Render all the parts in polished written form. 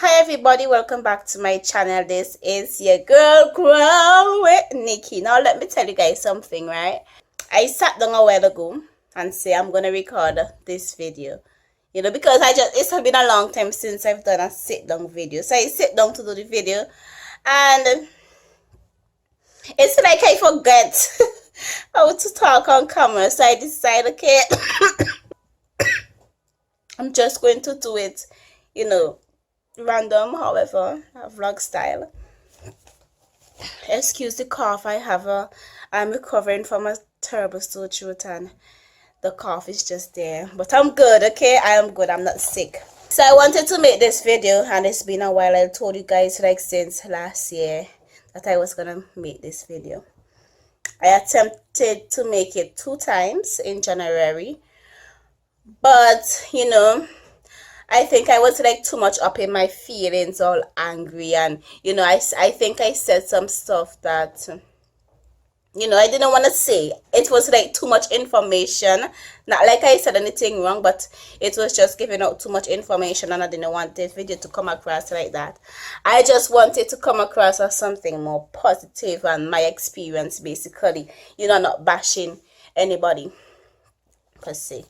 Hi everybody, welcome back to my channel. This is your girl Growwithniki. Now let me tell you guys something, right? I sat down a while ago and say I'm gonna record this video, because it's been a long time since I've done a sit down video. So I sit down to do the video and it's like I forget how to talk on camera. So I decided, okay, I'm just going to do it, random, however, vlog style. Excuse the cough. I'm recovering from a terrible sore throat and the cough is just there, but I'm good. Okay, I am good. I'm not sick. So I wanted to make this video and it's been a while. I told you guys like since last year that I was gonna make this video. I attempted to make it 2 times in January, but I think I was like too much up in my feelings, all angry, and I think I said some stuff that I didn't want to say. It was like too much information. Not like I said anything wrong, but it was just giving out too much information and I didn't want this video to come across like that. I just wanted to come across as something more positive and my experience, basically, not bashing anybody per se.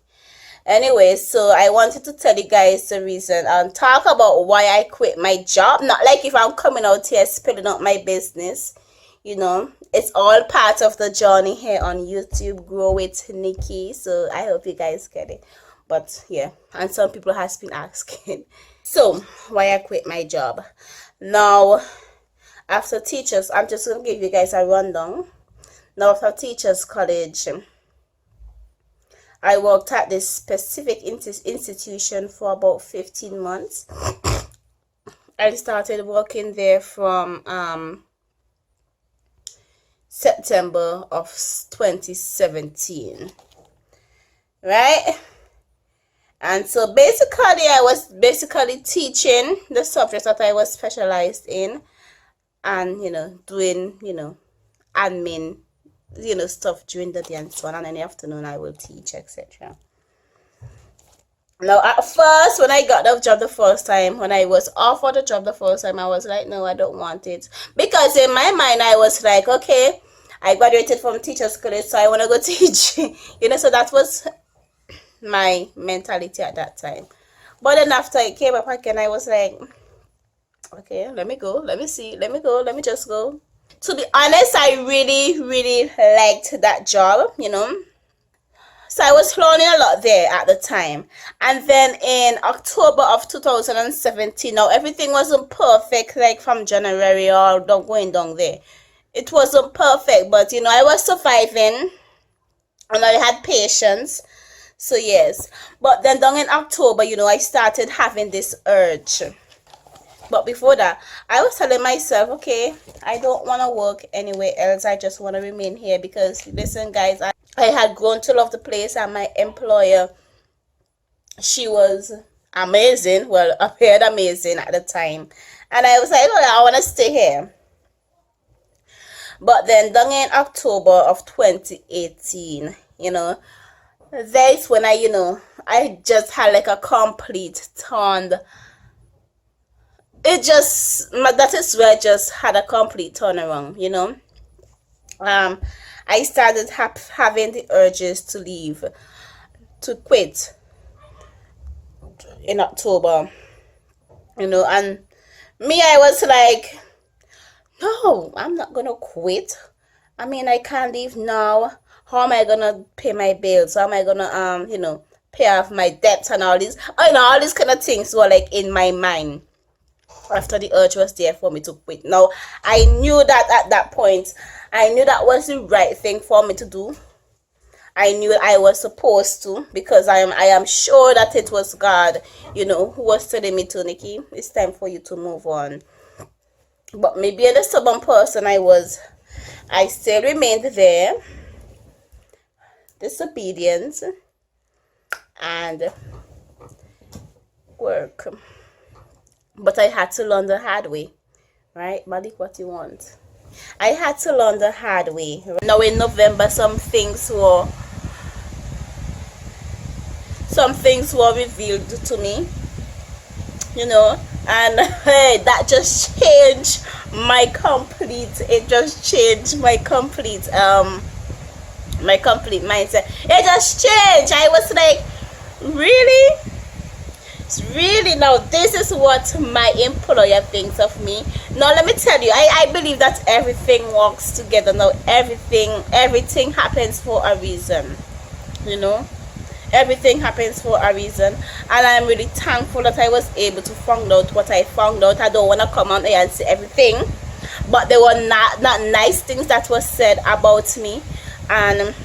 Anyway, so I wanted to tell you guys the reason and talk about why I quit my job. Not like if I'm coming out here spilling out my business, it's all part of the journey here on YouTube, Growwithniki. So I hope you guys get it. But yeah, and some people has been asking. So why I quit my job. Now, after teachers, I'm just going to give you guys a rundown. Now, after teachers college, I worked at this specific institution for about 15 months. I started working there from September of 2017, right? And so basically I was teaching the subjects that I was specialized in and doing admin stuff during the day and so on, and in the afternoon I will teach, etc. Now, at first, when I got the job the first time, when I was offered the job the first time, I was like, no, I don't want it. Because in my mind, I was like, okay, I graduated from teacher's college, so I want to go teach. So that was my mentality at that time. But then after I came up again, I was like, okay, let me go, let me see, let me go, let me just go. To be honest, I really, really liked that job, So I was learning a lot there at the time. And then in October of 2017, now everything wasn't perfect, like from January or going down there. It wasn't perfect, but I was surviving and I had patience. So yes. But then down in October, I started having this urge. But before that, I was telling myself, okay, I don't want to work anywhere else. I just want to remain here because, listen, guys, I had grown to love the place and my employer, she was amazing. Well, appeared amazing at the time. And I was like, oh, I want to stay here. But then, down in October of 2018, that's when I just had like a complete turn. That is where I just had a complete turnaround, I started having the urges to leave, to quit in October, and me, I was like, no, I'm not gonna quit. I mean, I can't leave now. How am I gonna pay my bills? How am I gonna pay off my debts and all these kind of things were like in my mind. After the urge was there for me to quit. Now, I knew that at that point, I knew that was the right thing for me to do. I knew I was supposed to, because I am sure that it was God, who was telling me to, Nikki, it's time for you to move on. But maybe the stubborn person I still remained there, disobedient, and work. But I had to learn the hard way, right? Malik, what you want? I had to learn the hard way. Now in November, some things were revealed to me. And hey, that just changed my complete, it just changed my complete mindset. It just changed. I was like, really? Really? Now this is what my employer thinks of me. Now let me tell you, I believe that everything works together. Now everything happens for a reason, you know. Everything happens for a reason, and I'm really thankful that I was able to find out what I found out. I don't want to come on here and say everything, but there were not nice things that was said about me and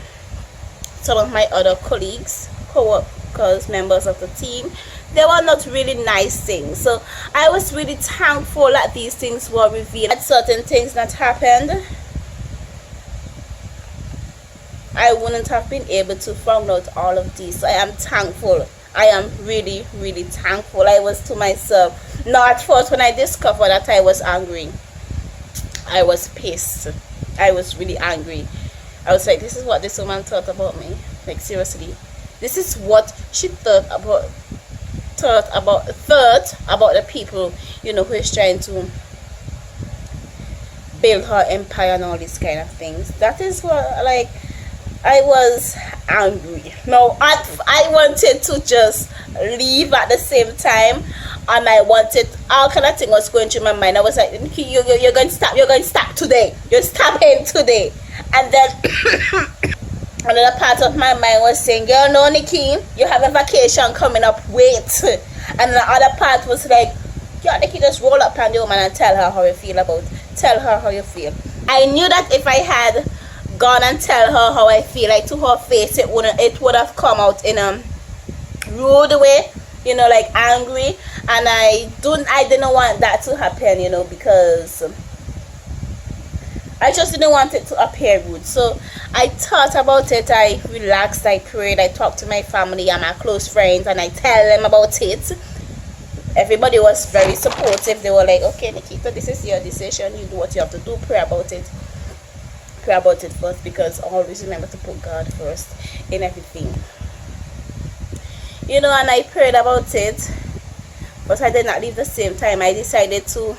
some of my other colleagues, co-workers, members of the team. They were not really nice things. So I was really thankful that these things were revealed. That certain things that happened, I wouldn't have been able to find out all of these. So I am thankful. I am really, really thankful. I was to myself. Now at first when I discovered that, I was angry. I was pissed. I was really angry. I was like, this is what this woman thought about me. Like, seriously. This is what she thought about the people, you know, who is trying to build her empire and all these kind of things. That is what, like, I was angry. Now I wanted to just leave at the same time, and I wanted, all kind of thing was going through my mind. I was like, you're going to stop today. You're stopping today. And then another part of my mind was saying, girl, no, Nikki, you have a vacation coming up, wait. And the other part was like, yeah, Nikki, just roll up on the woman and tell her how you feel. I knew that if I had gone and tell her how I feel, like, to her face, it would have come out in a rude way, you know, like angry. And I didn't want that to happen, you know, because I just didn't want it to appear rude. So I thought about it, I relaxed, I prayed, I talked to my family and my close friends, and I tell them about it. Everybody was very supportive. They were like, okay, Nikita, this is your decision, you do what you have to do, pray about it first, because always remember to put God first in everything, you know. And I prayed about it, but I did not leave the same time. I decided to,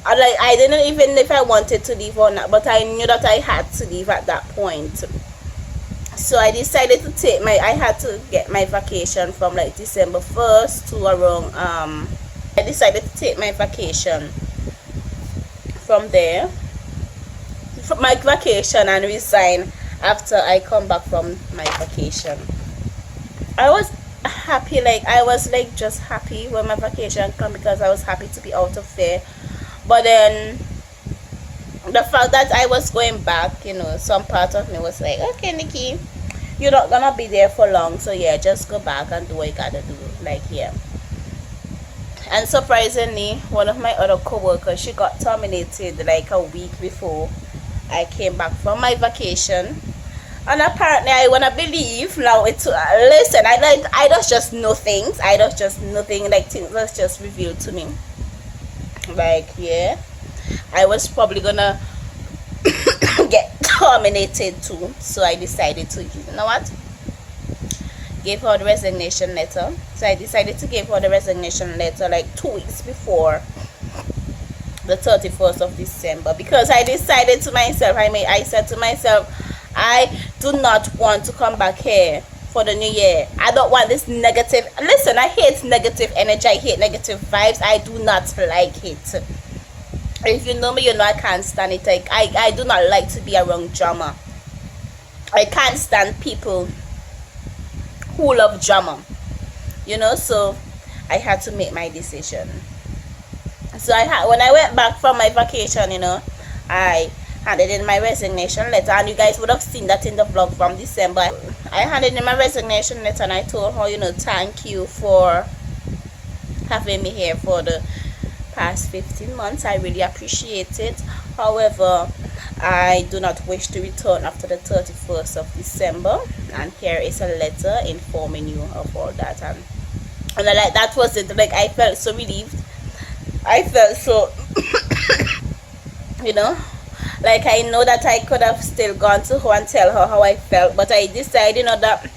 I didn't even know if I wanted to leave or not, but I knew that I had to leave at that point. So I decided to take I had to get my vacation from like December 1st to around I decided to take my vacation from there, from my vacation, and resign after I come back from my vacation. I was happy, like I was like just happy when my vacation come, because I was happy to be out of there. But then the fact that I was going back, you know, some part of me was like, okay, Nikki, you're not gonna be there for long, so yeah, just go back and do what you gotta do, like, yeah. And surprisingly, one of my other co-workers, she got terminated like a week before I came back from my vacation. And apparently, I wanna believe now, it's listen, I just know things. Like things that's just revealed to me. Like, yeah, I was probably gonna get terminated too. So I decided to, you know what, give her the resignation letter. So I decided to give her the resignation letter like 2 weeks before the 31st of December, because I decided to myself, I said to myself, I do not want to come back here for the new year. I don't want this negative, listen, I hate negative energy, I hate negative vibes, I do not like it. If you know me, you know I can't stand it. I do not like to be around drama. I can't stand people who love drama, you know. So I had to make my decision. So when I went back from my vacation, you know, I handed in my resignation letter, and you guys would have seen that in the vlog from December. I handed in my resignation letter, and I told her, you know, thank you for having me here for the past 15 months. I really appreciate it. However, I do not wish to return after the 31st of December, and here is a letter informing you of all that. And like, that was it. Like, I felt so relieved. I felt so you know, like, I know that I could have still gone to her and tell her how I felt, but I decided, you know, that,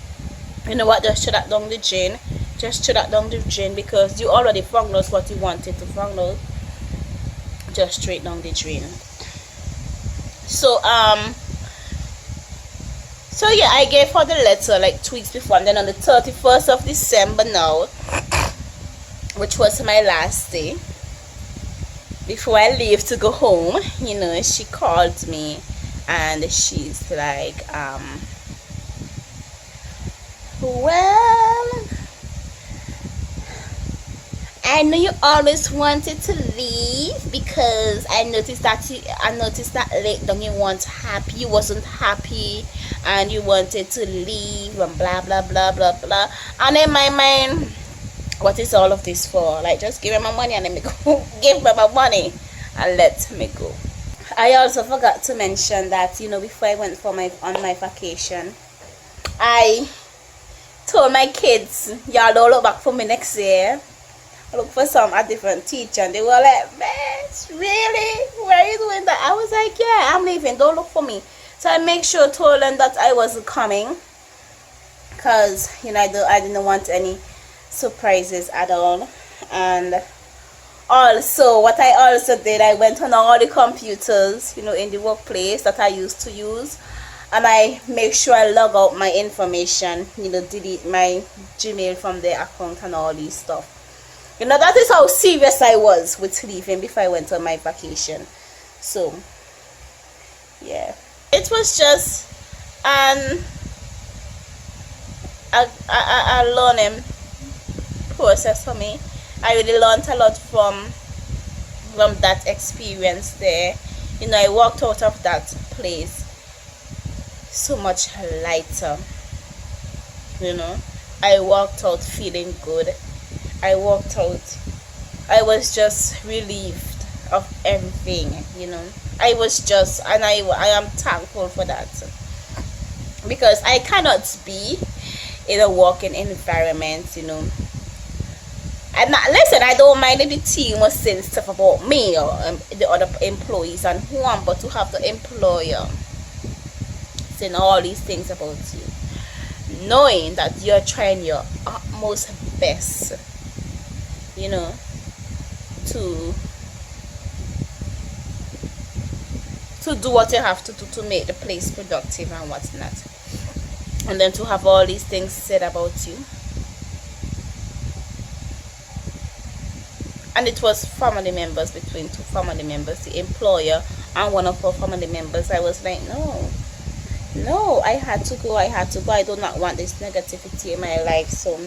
you know what, just shut that down the drain. Just throw that down the drain, because you already found out what you wanted to find out. Just straight down the drain. So so yeah, I gave her the letter like 2 weeks before, and then on the 31st of December now, which was my last day before I leave to go home, you know, she called me and she's like, well, I know you always wanted to leave, because I noticed that late down you wasn't happy and you wanted to leave and blah blah blah blah blah. And in my mind, what is all of this for? Like, just give me my money and let me go. Give me my money and let me go. I also forgot to mention that, you know, before I went on my vacation, I told my kids, y'all don't look back for me next year. I look for a different teacher, and they were like, man, really? Where are you doing that? I was like, yeah, I'm leaving, don't look for me. So I make sure told them that I wasn't coming, because, you know, I didn't want any surprises at all. And also, what I also did, I went on all the computers, you know, in the workplace that I used to use, and I make sure I log out my information, you know, delete my Gmail from their account and all these stuff. You know, that is how serious I was with leaving before I went on my vacation. So yeah, it was just a learning process for me. I really learned a lot from that experience there. You know, I walked out of that place so much lighter. You know, I walked out feeling good. I walked out, I was just relieved of everything, you know. I was just, and I am thankful for that, because I cannot be in a working environment, you know. And listen, I don't mind if the team was saying stuff about me or the other employees and who am, but to have the employer saying all these things about you, knowing that you're trying your utmost best, you know, to do what you have to do to make the place productive and whatnot, and then to have all these things said about you. And it was family members, between two family members, the employer and one of our family members. I was like, no, I had to go. I do not want this negativity in my life. So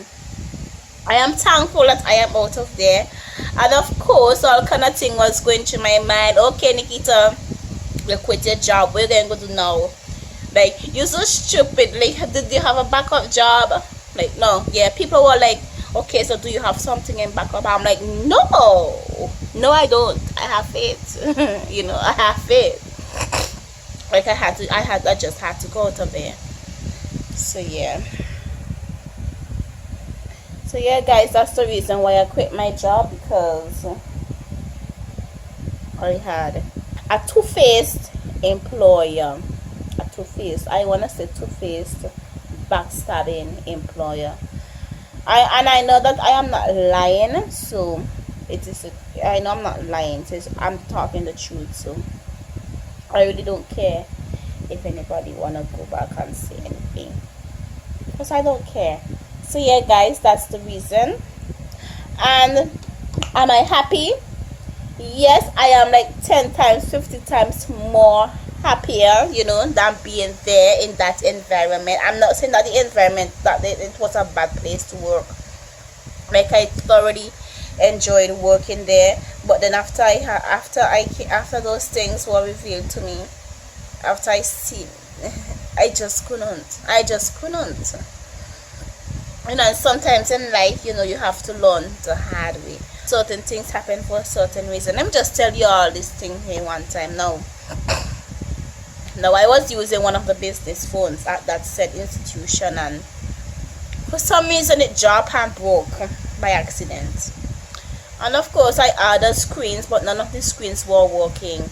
I am thankful that I am out of there. And of course, all kind of thing was going through my mind. Okay, Nikita, you quit your job. What are you going to do now? Like, you're so stupid. Like, did you have a backup job? Like, no. Yeah, people were like, okay, so do you have something in backup? I'm like, no, I don't. I have faith. You know, I have faith. Like, I just had to go out of there. So yeah, guys, that's the reason why I quit my job, because I had a two-faced employer. I want to say two-faced, backstabbing employer. I know that I am not lying, so I know I'm not lying, so I'm talking the truth. So I really don't care if anybody wanna go back and say anything, because I don't care. So yeah, guys, that's the reason. And am I happy? Yes, I am, like 10 times, 50 times more happier, you know, than being there in that environment. I'm not saying that the environment, that it was a bad place to work. Like, I thoroughly enjoyed working there, but then after those things were revealed to me, after I see, I just couldn't. You know, and sometimes in life, you know, you have to learn the hard way. Certain things happen for a certain reason. Let me just tell you all this thing here one time now. Now, I was using one of the business phones at that said institution, and for some reason it dropped and broke by accident. And of course, I ordered screens, but none of the screens were working.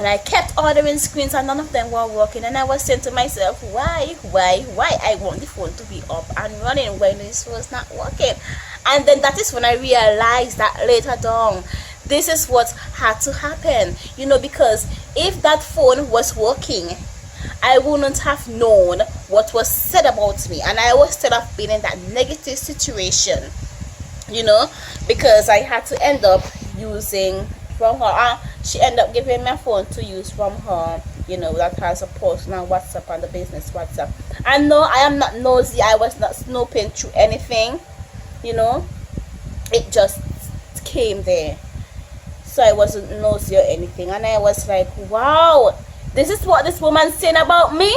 and I kept ordering screens and none of them were working, and I was saying to myself, why I want the phone to be up and running when this was not working. And then that is when I realized that later on, this is what had to happen, you know, because if that phone was working, I wouldn't have known what was said about me, and I was still have been in that negative situation, you know, because I had to end up using from her. She ended up giving me a phone to use from her, you know, that has a personal WhatsApp and the business WhatsApp. And no, I am not nosy. I was not snooping through anything, you know. It just came there, so I wasn't nosy or anything. And I was like, wow, this is what this woman's saying about me,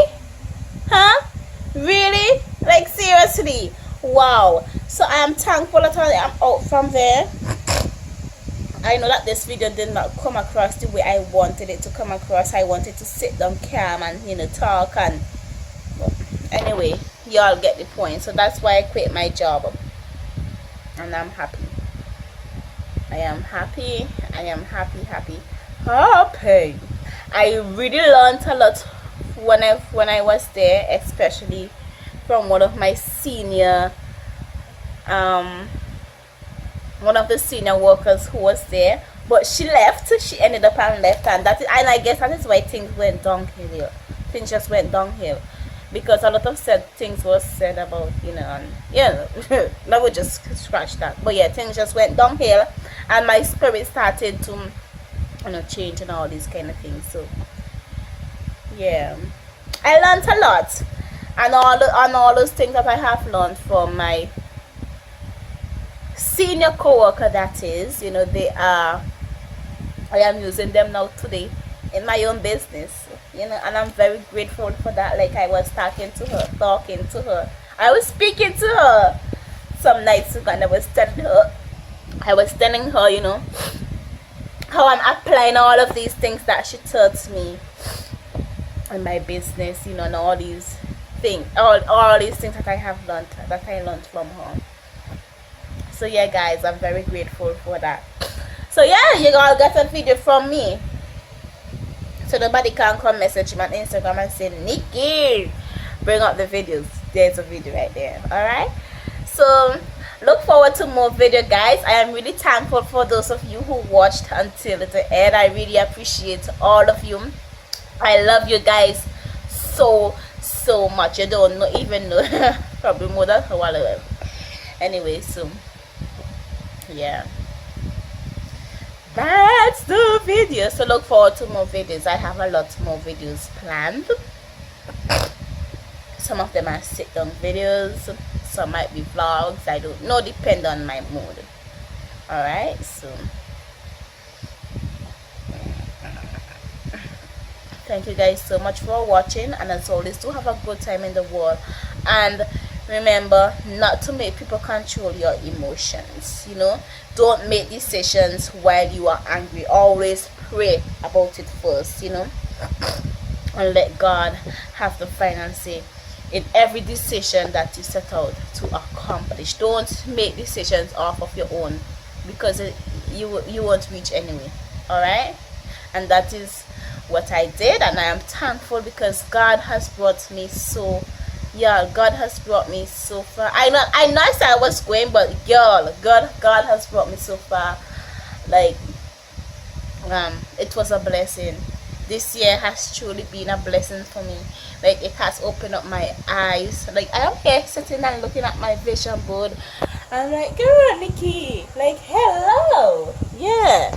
huh? Really? Like, seriously? Wow. So I am thankful that I am out from there. I know that this video did not come across the way I wanted it to come across. I wanted to sit down calm and, you know, talk, and well, anyway, y'all get the point. So that's why I quit my job, and I'm happy. I am happy. I am happy. I really learned a lot when I was there, especially from one of my senior one of the senior workers who was there, but she left. She ended up and left, and I guess that is why things went downhill. Things just went downhill because a lot of things was said about, you know, and yeah, that would just scratch that. But yeah, things just went downhill, and my spirit started to, you know, change and all these kind of things. So yeah, I learned a lot, and all those things that I have learned from my senior co-worker, that is, you know, I am using them now today in my own business, you know, and I'm very grateful for that. Like, I was talking to her, I was speaking to her some nights ago, and I was telling her, you know, how I'm applying all of these things that she taught me in my business, you know, and all these things, all these things that I learned from her. So yeah, guys, I'm very grateful for that. So yeah, you all got a video from me, so nobody can come message me on Instagram and say, Nikki, bring up the videos. There's a video right there. Alright, so look forward to more video, guys. I am really thankful for those of you who watched until the end. I really appreciate all of you. I love you guys so much. You don't even know. Probably more than a while ago. Anyway, so yeah, that's the video. So look forward to more videos. I have a lot more videos planned. Some of them are sit down videos, some might be vlogs, I don't know, depend on my mood. Alright, so thank you guys so much for watching, and as always, do have a good time in the world, and remember not to make people control your emotions. You know, don't make decisions while you are angry. Always pray about it first, you know, and let God have the final say in every decision that you set out to accomplish. Don't make decisions off of your own, because you won't reach anyway. All right, and that is what I did, and I am thankful because God has brought me so. Yeah, God has brought me so far. I know I said I was going, but girl, God has brought me so far. Like, it was a blessing. This year has truly been a blessing for me. Like, it has opened up my eyes. Like, I am here sitting and looking at my vision board. I'm like, girl, Nikki, like, hello. Yeah.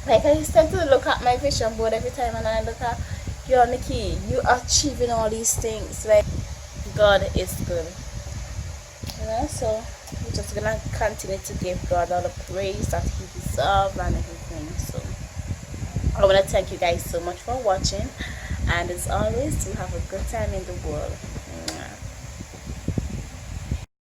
Like, I used to look at my vision board every time, and I look at, girl, Nikki, you are achieving all these things. Like, God is good. You know, so we're just gonna continue to give God all the praise that He deserves and everything. So I want to thank you guys so much for watching, and as always, do have a good time in the world.